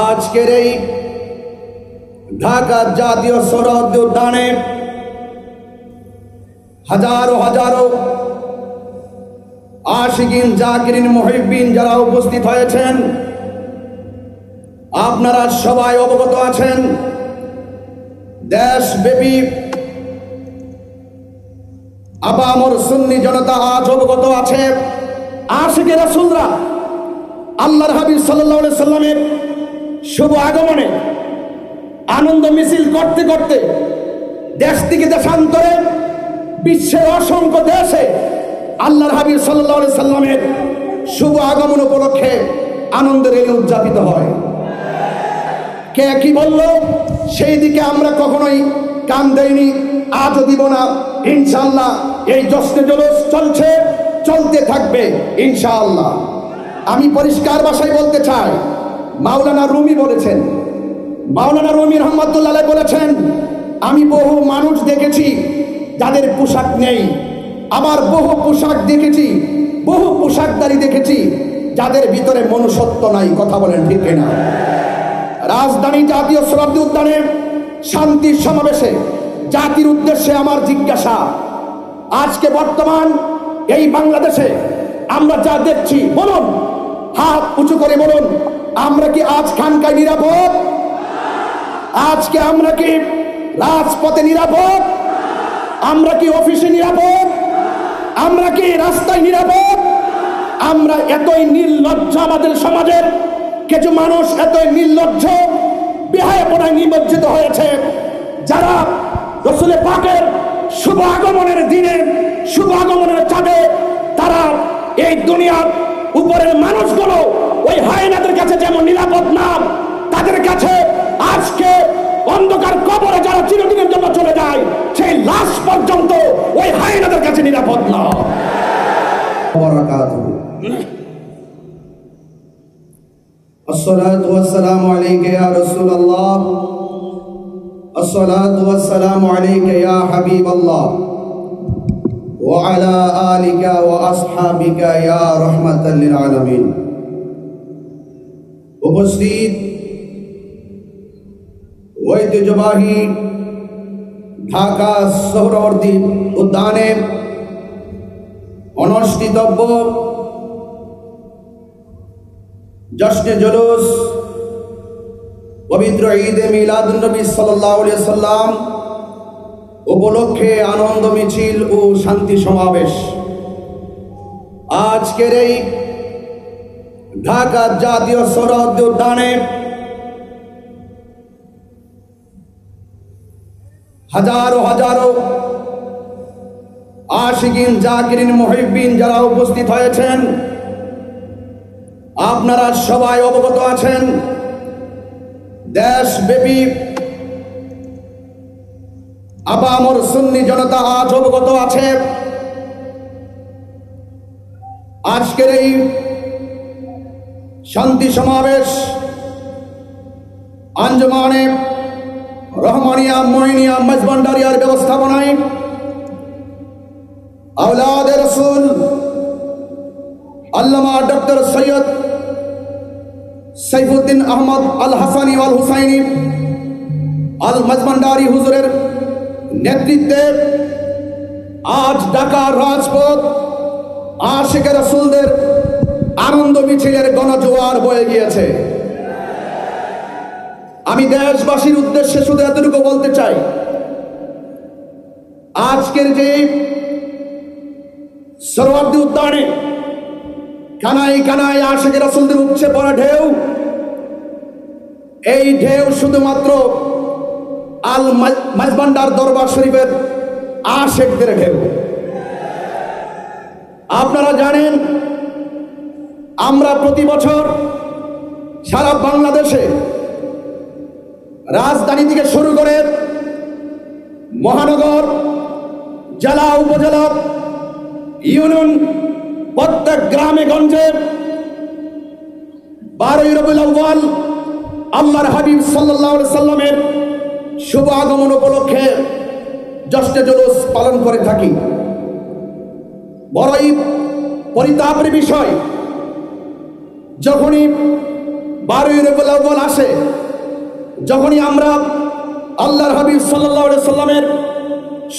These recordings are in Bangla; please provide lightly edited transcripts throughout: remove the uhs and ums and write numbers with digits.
আজকের এই ঢাকা জাতীয় সৌরদ্বীপ উদ্যানে হাজারো হাজারো আশিকিন জাকিরিন মুহিব্বিন যারা উপস্থিত হয়েছেন, আপনারা সবাই অবগত আছেন দেশব্যাপী আপামর সুন্নি জনতা আজ অবগত আছে আশিকে রাসূলরা আল্লাহর হাবিব সাল্লাল্লাহু আলাইহি সাল্লামের শুভ আগমনে আনন্দ মিছিল করতে করতে দেশ থেকে দেশান্তরে বিশ্বের অসংখ্য দেশে আল্লাহর হাবিব সাল্লাল্লাহু আলাইহি সাল্লামের শুভ আগমন উপলক্ষে আনন্দের র্যালি উদযাপিত হয়। কে কি বলল সেই দিকে আমরা কখনোই কান দেইনি, আজও দিব না। ইনশাআল্লাহ এই জশ্নে জুলুস চলছে, চলতে থাকবে ইনশাআল্লাহ। আমি পরিষ্কার ভাষায় বলতে চাই, মাওলানা রুমি বলেছেন, মাওলানা রুমি রহমাতুল্লাহ আলাইহি বলেছেন, আমি বহু মানুষ দেখেছি যাদের পোশাক নেই, আবার বহু পোশাক দেখেছি, বহু পোশাকধারী দেখেছি যাদের ভিতরে মনুষ্যত্ব নাই। কথা বলেন ঠিক কিনা? রাজধানী জাতীয় সৌরদ্বীপ উদ্যানে শান্তির সমাবেশে জাতির উদ্দেশ্যে আমার জিজ্ঞাসা, আজকে বর্তমান এই বাংলাদেশে আমরা যা দেখছি, বলুন, হাত উঁচু করে বলুন, আমরা কি আজ খানকায় নিরাপদ? আজকে আমরা কি রাজপথে নিরাপদ? আমরা কি অফিসে নিরাপদ? আমরা কি রাস্তায় নিরাপদ? আমরা এতই নির্লজ্জ, আমাদের সমাজের কিছু মানুষ এতই নির্লজ্জ, বেহায়াপনায় নিমজ্জিত হয়েছে, যারা রাসূল পাকের শুভ আগমনের দিনে, শুভ আগমনের চাঁদে তারা এই দুনিয়ার উপরের মানুষগুলো ওই হায়নাদের কাছে যেমন নিরাপদ না, তাদের কাছে আজকে অন্ধকার কবরে যারা চিরদিনের জন্য চলে যায় সেই লাশ পর্যন্ত ওই হায়নাদের কাছে নিরাপদ না। আসসালাতু ওয়াসসালামু আলাইকা ইয়া রাসূলুল্লাহ, আসসালাতু ওয়াসসালামু আলাইকা ইয়া হাবিবাল্লাহ ওয়া আলা আলিকা ওয়া আসহাবিকা ইয়া রাহমাতাল লিল আলামিন। উপস্থিত ঐতিহ্যবাহী ঢাকা সৌরদ্বীপ উদ্যানে অনুষ্ঠিতব্য জশ্নে জুলুস পবিত্র ঈদে মিলাদুন নবী সাল্লাল্লাহু আলাইহি সাল্লাম উপলক্ষে আনন্দ মিছিল ও শান্তি সমাবেশ আজকের এই ঢাকা জাতীয় সৌরদ্বীপ উদ্যানে হাজারো হাজারো আশিকিন জাকিরিন মুহিব্বিন যারা উপস্থিত হয়েছেন, আপনারা সবাই অবগত আছেন দেশব্যাপী আপামর সুন্নি জনতা আজ অবগত আছে আজকের এই শান্তি সমাবেশ আঞ্জুমানে রহমানিয়া মঈনিয়া মেজবান্ডারিয়ার ব্যবস্থাপনায় আওলাদে রাসূল আল্লামা ডক্টর সৈয়দ সাইফুদ্দিন আহমদ আল হাসানি আল হুসাইনি আল মেজবান্ডারি হুজুরের নেতৃত্বে আজ ঢাকার রাজপথ আশিকে রাসূলদের আনন্দ মিছিলের গণজোয়ার বয়ে গিয়েছে। আমি দেশবাসীর উদ্দেশ্যে শুধু এতটুকু বলতে চাই, আজকের যে সৌরদ্বীপ উদ্যানে কানায় কানায় আশিকে রাসূলদের উপচে পড়া ঢেউ, এই ঢেউ শুধুমাত্র আল মেজবান্ডার দরবার শরীফের আশিকদের ঢেউ। আপনারা জানেন আমরা প্রতি বছর সারা বাংলাদেশে রাজধানী থেকে শুরু করে মহানগর, জেলা, উপজেলা, ইউনিয়ন, প্রত্যেক গ্রামে গঞ্জে 12ই রবিউল আউয়াল আল্লাহর হাবিব সাল্লাল্লাহু আলাইহি সাল্লামের শুভ আগমন উপলক্ষে জশ্নে জুলুস পালন করে থাকি। বড়ই পরিতাপের বিষয়, যখনই 12ই রবিউল আউয়াল আসে যখনই আমরা আল্লাহর হাবিব সাল্লাল্লাহু আলাইহি সাল্লামের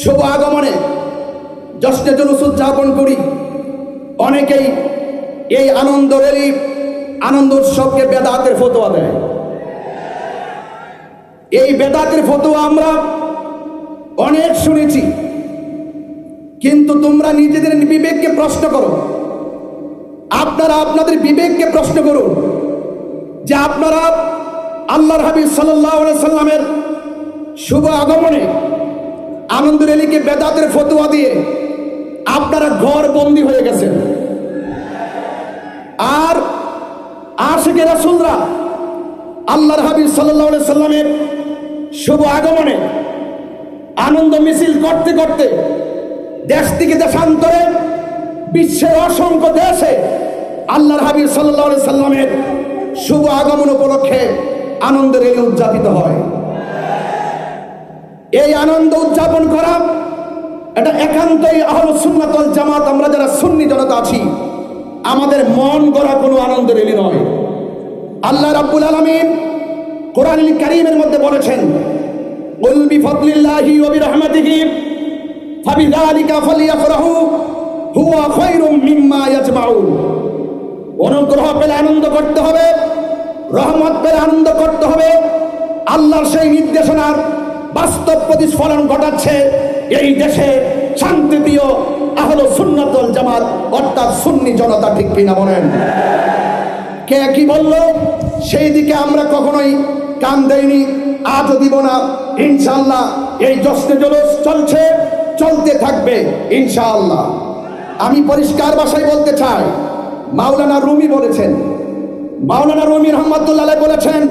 শুভ আগমনে জশ্নে জুলুস উদযাপন করি, অনেকেই এই আনন্দ র্যালি, আনন্দ উৎসবকে বেদাতের ফতোয়া দেয়। এই বেদাতের ফতোয়া আমরা অনেক শুনেছি, কিন্তু তোমরা নিজেদের বিবেককে প্রশ্ন করো। আপনারা আপনাদের বিবেককে প্রশ্ন করুন যে আপনারা আল্লাহর হাবিব সাল্লাল্লাহু আলাইহি সাল্লামের শুভ আগমনে আনন্দ র্যালিকে বেদাতের ফতোয়া দিয়ে আপনারা ঘর বন্দী হয়ে গেছেন। আর আশিকে রাসূলরা আল্লাহর হাবিব সাল্লাল্লাহু আলাইহি সাল্লামের শুভ আগমনে আনন্দ মিছিল করতে করতে দেশ থেকে দেশান্তরে বিশ্বের অসংখ্য দেশে আল্লাহর হাবিব সাল্লাল্লাহু আলাইহি সাল্লামের শুভ আগমন উপলক্ষে আনন্দ র্যালি উদযাপিত হয়। এই আনন্দ উদযাপন করা এটা একান্তই আহলুস সুন্নাত ওয়াল জামাত, আমরা যারা সুন্নি জনতা আছি, আমাদের মন গড়া কোনো আনন্দ র্যালি নয়। আল্লাহ রাব্বুল আলামিন কোরআনুল কারীমের মধ্যে বলেছেন, কুল বিফাদলিল্লাহি ওয়া বিরহমাতিহি ফাবিযালিকা ফালইফরাহু হুয়া খায়রুম মিম্মা ইয়াজমাউন। অনুগ্রহ পেলে আনন্দ করতে হবে, রহমত পেলে আনন্দ করতে হবে। আল্লাহর সেই নির্দেশনার বাস্তব প্রতিফলন ঘটাচ্ছে এই দেশে শান্তিপ্রিয় আহলুস সুন্নাত ওয়াল জামাত অর্থাৎ সুন্নি জনতা। ঠিক কিনা বলেন? কে কি বলল সেই দিকে আমরা কখনোই কান দেইনি, আজও দিব না। ইনশাআল্লাহ এই জশ্নে জুলুস চলছে, চলতে থাকবে ইনশাআল্লাহ। আমি পরিষ্কার ভাষায় বলতে চাই, মাওলানা রুমি বলেছেন, মাওলানা রুমি রহমাতুল্লাহ আলাইহি বলেছেন,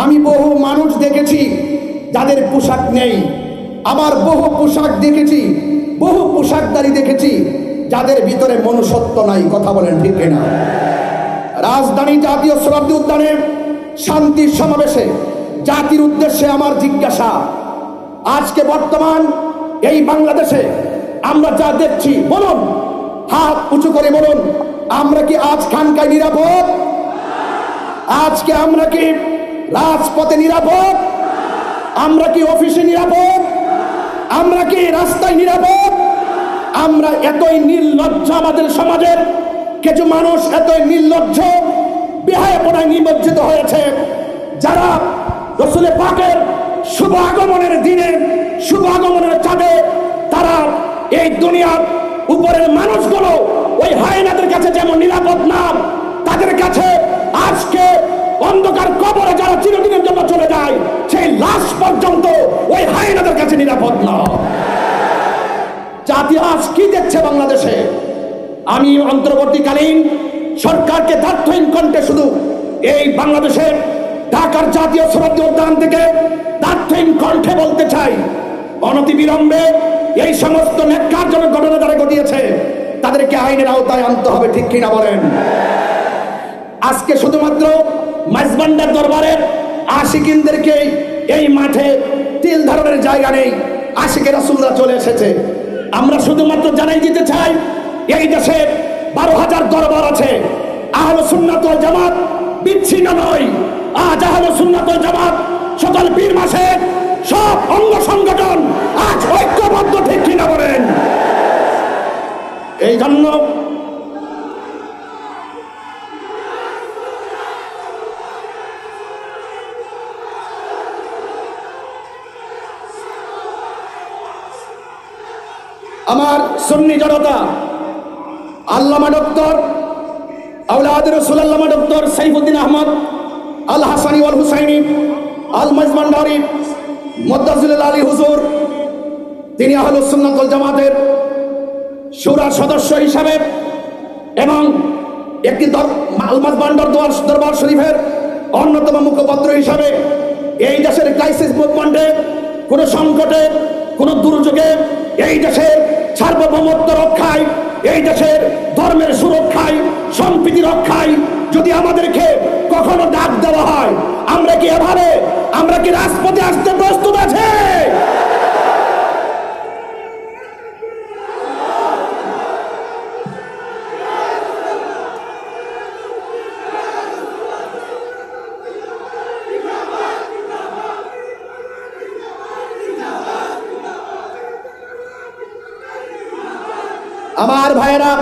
আমি বহু মানুষ দেখেছি যাদের পোশাক নেই, আবার বহু পোশাক দেখেছি, বহু পোশাকদারি দেখেছি যাদের ভিতরে মনুষ্যত্ব নাই। কথা বলেন ঠিক কিনা? রাজধানী জাতীয় শতাব্দী উদ্যানে শান্তির সমাবেশে জাতির উদ্দেশ্যে আমার জিজ্ঞাসা, আজকে বর্তমান এই বাংলাদেশে আমরা যা দেখছি, বলুন, হাত উঁচু করে বলুন, আমরা কি আজ খানকায় নিরাপদ? আজকে আমরা কি রাজপথে নিরাপদ? আমরা কি অফিসে নিরাপদ? আমরা কি রাস্তায় নিরাপদ? আমরা এতই নির্লজ্জ, আমাদের সমাজের কিছু মানুষ এতই নির্লজ্জ, বেহায়াপনায় নিমজ্জিত হয়েছে, যারা রাসূল পাকের শুভ আগমনের দিনে, শুভ আগমনের চাঁদে তারা এই দুনিয়ার উপরের মানুষগুলো ওই হায়নাদের কাছে যেমন নিরাপদ না, তাদের কাছে আজকে অন্ধকার কবরে যারা চিরদিনের জন্য চলে যায়, সেই লাশ পর্যন্ত ওই হায়নাদের কাছে নিরাপদ না। জাতি আজ কি দেখছে বাংলাদেশে? আমি অন্তর্বর্তীকালীন সরকারকে দায়িত্বহীন কণ্ঠে শুধু এই বাংলাদেশের ঢাকার জাতীয় শতাব্দী উদ্যান থেকে দায়িত্বহীন কণ্ঠে বলতে চাই, অনতিবিলম্বে এই সমস্ত ন্যাক্কারজনক ঘটনা যারা ঘটিয়েছে তাদেরকে আইনের আওতায় আনতে হবে। ঠিক কিনা বলেন? আজকে শুধুমাত্র মাইজবান্ডার দরবারের আশিকিনদেরকে এই মাঠে তিল ধারণের জায়গা নেই, আশিকে রাসূলরা চলে এসেছে। আমরা শুধুমাত্র জানাই দিতে চাই, এই দেশে 12,000 দরবার আছে। আহলুস সুন্নাত ওয়াল জামাত বিচ্ছিন্ন নয়। আজ আহলুস সুন্নাত ওয়াল জামাত সকল পীর মাসের সব অঙ্গ সংগঠন আজ ঐক্যবদ্ধ। ঠিক কিনা বলেন? এই জন্য আমার সুন্নি জনতা, আল্লামা ডক্টর আওলাদ রাসূল আল্লামা ডক্টর সাইফুদ্দিন আহমদ আল হাসানি ওয়াল হুসাইনি আল মাইজবান্ডারি মুদ্দাসিল আলী হুজুর, তিনি আহলুস সুন্নাত ওয়াল জামাতের শুরার সদস্য হিসাবে এবং একটি আল মাইজবান্ডার দরবার শরীফের অন্যতম মুখপাত্র হিসাবে এই দেশের ক্রাইসিস মুভমেন্টে, কোনো সংকটে, কোনো দুর্যোগে এই দেশের সার্বভৌমত্ব রক্ষায়, এই দেশের ধর্মের সুরক্ষায়, সম্প্রীতি রক্ষায় যদি আমাদেরকে কখনো ডাক দেওয়া হয়, আমরা কি এভাবে, আমরা কি রাজপথে আসতে প্রস্তুত আছে? আমার ভাইয়েরা,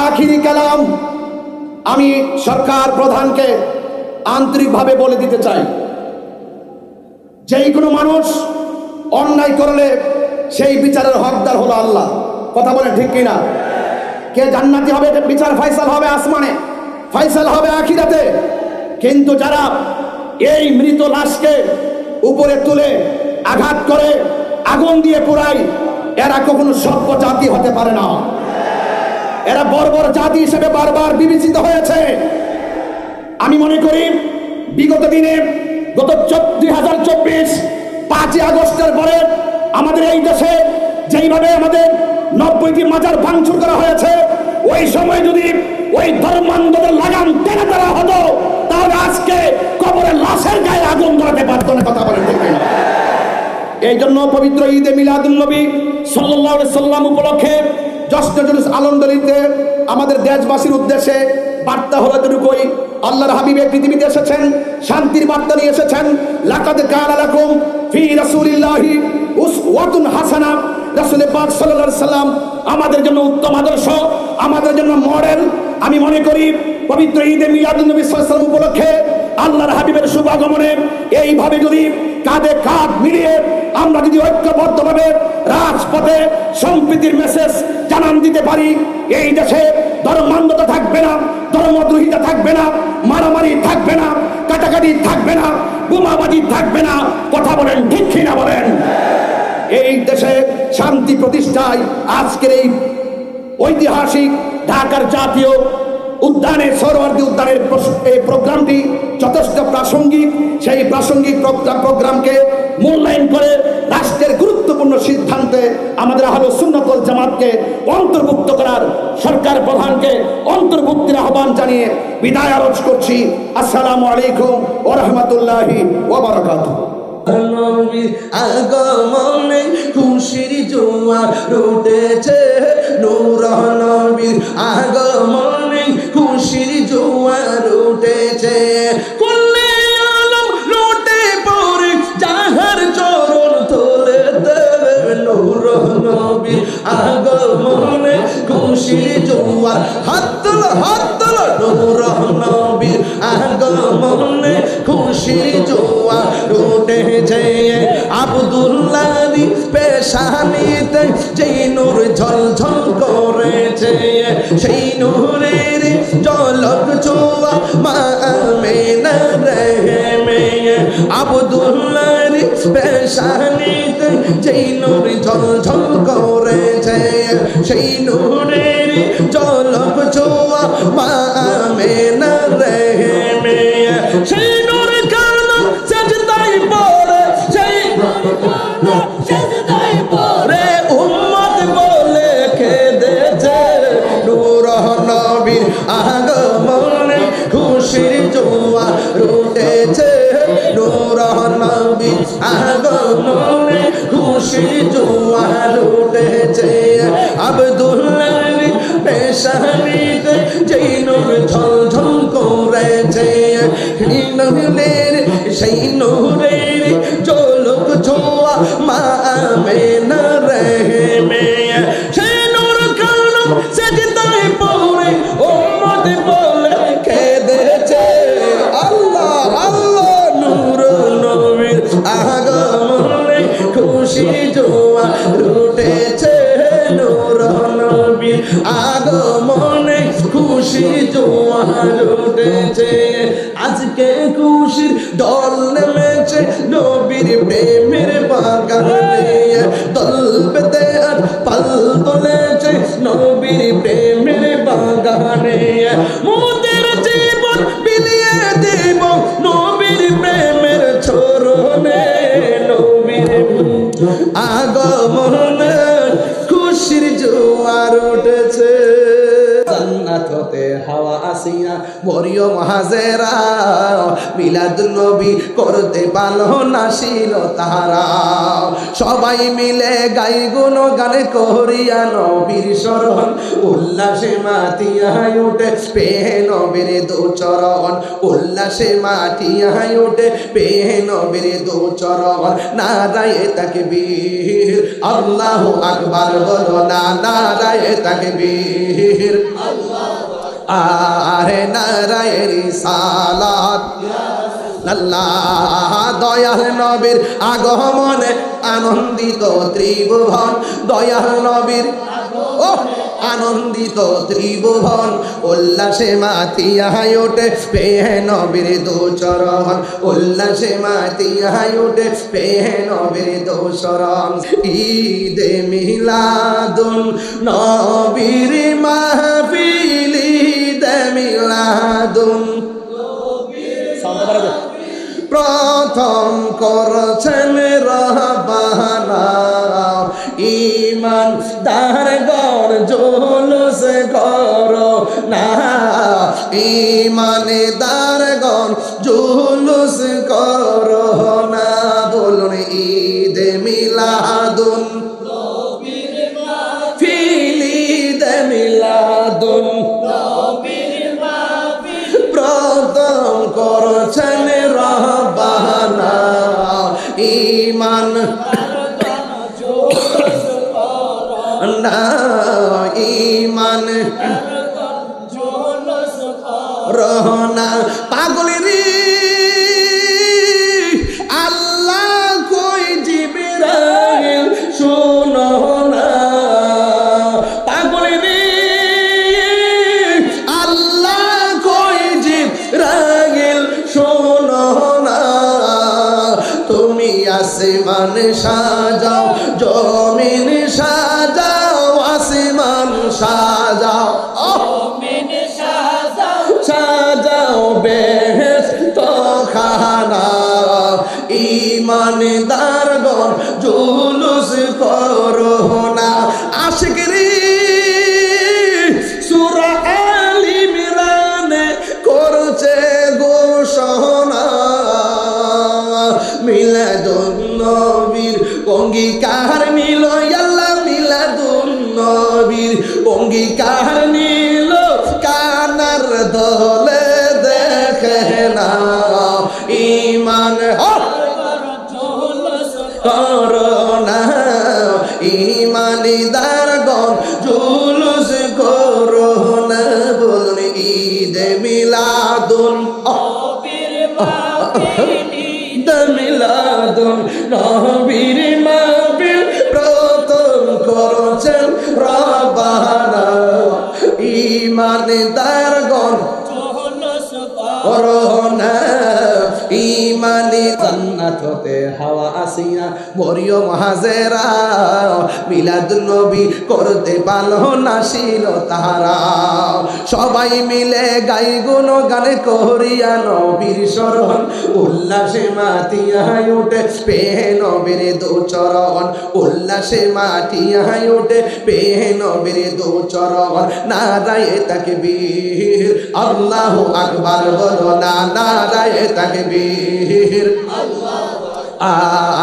আখিরি কালাম আমি সরকার প্রধানকে আন্তরিকভাবে বলে দিতে চাই, যেই কোনো মানুষ অন্যায় করলে সেই বিচারের হকদার হলো আল্লাহ। কথা বলেন ঠিক কিনা? কে জান্নাতি হবে বিচার ফয়সাল হবে আসমানে, ফয়সাল হবে আখিরাতে। কিন্তু যারা এই মৃত লাশকে উপরে তুলে আঘাত করে আগুন দিয়ে পোড়ায়, এরা কখনো সভ্য জাতি হতে পারে না। এরা বর্বর জাতি হিসেবে বারবার বিবেচিত হয়েছে। আমি মনে করি বিগত দিনে গত 2024 5ই আগস্টের পরে আমাদের এই দেশে যেইভাবে আমাদের 90টি মাজার ভাঙচুর করা হয়েছে, ওই সময় যদি ওই ধর্মান্ধদের লাগাম টেনে দেওয়া হতো, তাহলে আজকে কবরের লাশের গায়ে আগুন ধরাতে পারতো না। কথা বলেন ঠিক কিনা? এই জন্য পবিত্র ঈদে মিলাদুন্নবী সাল্লাল্লাহু আলাইহি সাল্লাম উপলক্ষে জশ্ন জুলুস আলমদলিতে আমাদের দেশবাসীর উদ্দেশ্যে বার্তা হলো এতটুকুই, আল্লাহর হাবিব পৃথিবীতে এসেছেন, শান্তির বার্তা নিয়ে এসেছেন। লাকাদ কানা লাকুম ফি রাসূলিল্লাহি উসওয়াতুন হাসানা। রাসূল পাক সাল্লাল্লাহু আলাইহি সাল্লাম আমাদের জন্য উত্তম আদর্শ, আমাদের জন্য মডেল। আমি মনে করি পবিত্র ঈদে মিলাদুন্নবী সাল্লাল্লাহু আলাইহি সাল্লাম উপলক্ষে আল্লাহর হাবিবের শুভ আগমনে এইভাবে যদি কাঁধে কাঁধ মিলিয়ে আমরা যদি ঐক্যবদ্ধভাবে রাজপথে সম্প্রীতির মেসেজ জানান দিতে পারি, এই দেশে ধর্মান্ধতা থাকবে না, ধর্মদ্রোহিতা থাকবে না, মারামারি থাকবে না, কাটাকাটি থাকবে না, বোমাবাজি থাকবে না। কথা বলেন ঠিক কিনা বলেন? এই দেশে শান্তি প্রতিষ্ঠায় আজকের এই ঐতিহাসিক ঢাকার জাতীয় উদ্যানের সৌরবর্তী উদ্যানের এই প্রোগ্রামটি যথেষ্ট প্রাসঙ্গিক। সেই প্রাসঙ্গিক প্রোগ্রামকে মূল্যায়ন করে রাষ্ট্রের গুরুত্বপূর্ণ সিদ্ধান্তে আমাদের আহলে সুন্নাত ওয়াল জামাতকে অন্তর্ভুক্ত করার সরকার প্রধানকে অন্তর্ভুক্তির আহ্বান জানিয়ে বিদায় আরজ করছি। আসসালামু আলাইকুম ওয়া রাহমাতুল্লাহি ওয়া বারাকাতুহু। নবীর আগমনে খুশির জোয়ার উঠেছে, নূর নবীর আগমনে খুশির জোয়ার উঠেছে। কুল্লে আলম লুটে পড়ে যাহার চরণ তোলে দেবে, নূর নবীর আগমনে খুশির জোয়ার। হাত তোলো নূর নবীর আগমনে খুশির জোয়ার উঠেছে। আব্দুল্লাহর পেশানিতে যেই নূর ঝলঝল করেছে, সেই নূরের ঝলক ছোঁয়া মা আমিনার রেহেমে। আব্দুল্লাহর পেশানিতে যেই নূর ঝলঝল করেছে, সেই নূরের ঝলক ছোঁয়া মা আমিনার রেহেমে। সেই নূর কালো সেজদায় পড়ে, সেই সেজদায় পড়ে উম্মত বলে কেঁদেছে। নূর নবীর আগমনে খুশির জোয়ার উঠেছে, নূর নবীর আগমনে খুশির জোয়ার উঠেছে। আব্দুল্লাহর পেশানিতে যেই নূর ঝলঝল করেছে, সেই নূরের ঝলক ছোঁয়া মা আমিনার রেহেমে। সেই নূর কালো সেজদায় পড়ে উম্মত বলে কেঁদেছে। আল্লাহ আল্লাহ, নূর নবীর আগমনে খুশি জোয়ার উঠেছে, নূর নবীর আগমনে খুশি জোয়ার উঠেছে। আজকে খুশির দল নেমেছে নবীর প্রেমের বাগানে, দল পেতে আর পাল তোলেছে নবীর প্রেমের বাগানে। মোদের জীবন বিলিয়ে দেব নবীর প্রেমের চরণে, নবীর আগমনে খুশির জোয়ার উঠেছে। জান্নাত হতে হাওয়া আসিয়া মরিয়ম মরিয়ম হাজেরা মিলাদুন নবী করতে পারলো না ছিল তাহারা সবাই মিলে গাই গুণ গানে করিয়া নবীর শরণ উল্লাসে মাতিয়ায় উঠে পেয়ে নবীর দুচরণ উল্লাসে মাতিয়ায় উঠে পেয়ে নবীর দুচরণ নারায়ে তাকবীর আল্লাহু আকবার বলো না নারায়ে তাকবীর আরে নারায়ে রিসালাত আল্লাহ দয়াল নবীর আগমনে আনন্দিত ত্রিভুবন দয়াল নবীর ও আনন্দিত ত্রিভুবন উল্লাসে মাতিয়ায় ওঠে পেয়ে নবীর দুচরণ উল্লাসে মাতিয়ায় ওঠে পেয়ে নবীর দুচরণ ঈদে মিলাদুন নবীর মাহফিল ঈদে মিলাদুন প্রথম করছেন রহবানা ইমান দারগণ জুলুস করো না ইমানে দারগণ জুলুস করো না বলুন ঈদ মিলাদুন ফিল ঈদ মিলাদুন প্রথম করছেন রহবানা ইমান না ইমান রহনা পাগলের আল্লাহ কই জিবরাইল শোনো না পাগলের আল্লাহ কই জিবরাইল শোনো না তুমি আসমান সাজাও জমিন সাজাও আসমান সাজাও জমিন সাজাও সাজাও বেহেশত খানা ঈমানদারগণ জুলুস করো না আশিকরি সূরা আল ইমরানে করছে ঘোষণা মিলাদুন নবীর অঙ্গীকার নিল আল্লাহ মিলাদুন নবীর অঙ্গীকার নিল কানার দলে দেখে না ঈমান করোনা ঈমানদারগণ জুলুস করোনা বলুন ঈদ মিলাদুন মিলাদুন নবীর মাহফিল প্রথম করছেন রব্বানা ঈমানদারগণ করোনা ঈমানি জান্নাত হতে হাওয়া আসিয়া মরিয়ম হাজেরা মিলাদুন নবী করতে পারলো না ছিল তাহারা সবাই মিলে গাই গুণ গানে করিয়া নবীর শরণ উল্লাসে মাতিয়ায় উঠে পেয়ে নবীর দুচরণ উল্লাসে মাতিয়ায় উঠে পেয়ে নবীর দুচরণ নারায়ে তাকবীর আল্লাহু আকবার বলো না নারায়ে তাকবীর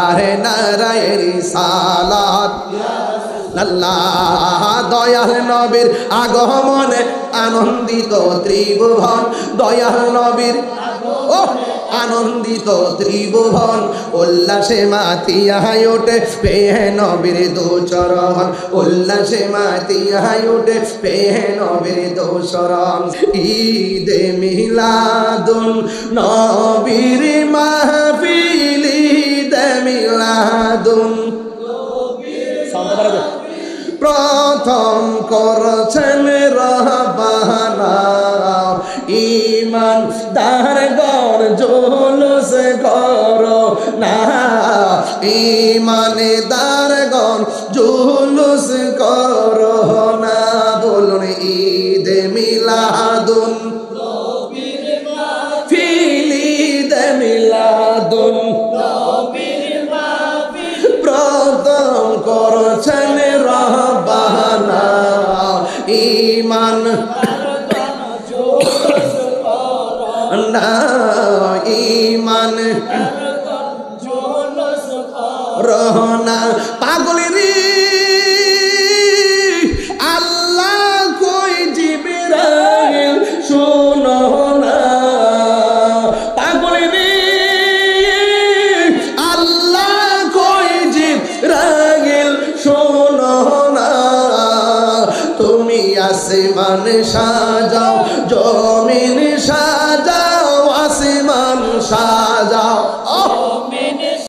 আরে নারায়ে রিসালাত আল্লাহ দয়াল নবীর আগমনে আনন্দিত ত্রিভুবন দয়াল নবীর ও আনন্দিত ত্রিভুবন উল্লাসে মাতিয়ায় ওঠে পেয়ে নবীর দুচরণ উল্লাসে মাতিয়ায় ওঠে পেয়ে নবীর দুচরণ ঈদে মিলাদুন নবীর মাহফিল ঈদে মিলাদুন প্রথম করছেন রহবানা ইমান দারগণ জুলুস করো না ইমানে দারগণ জুলুস করো না বলুন ঈদ মিলাদুন ফিল ঈদ মিলাদুন প্রথম করছেন রহবানা ইমান ইমান রহনা পাগলের আল্লাহ কই জিবরাইল শোনো না পাগলের আল্লাহ কই জিবরাইল শোনো না তুমি আসমান সাজাও জমিন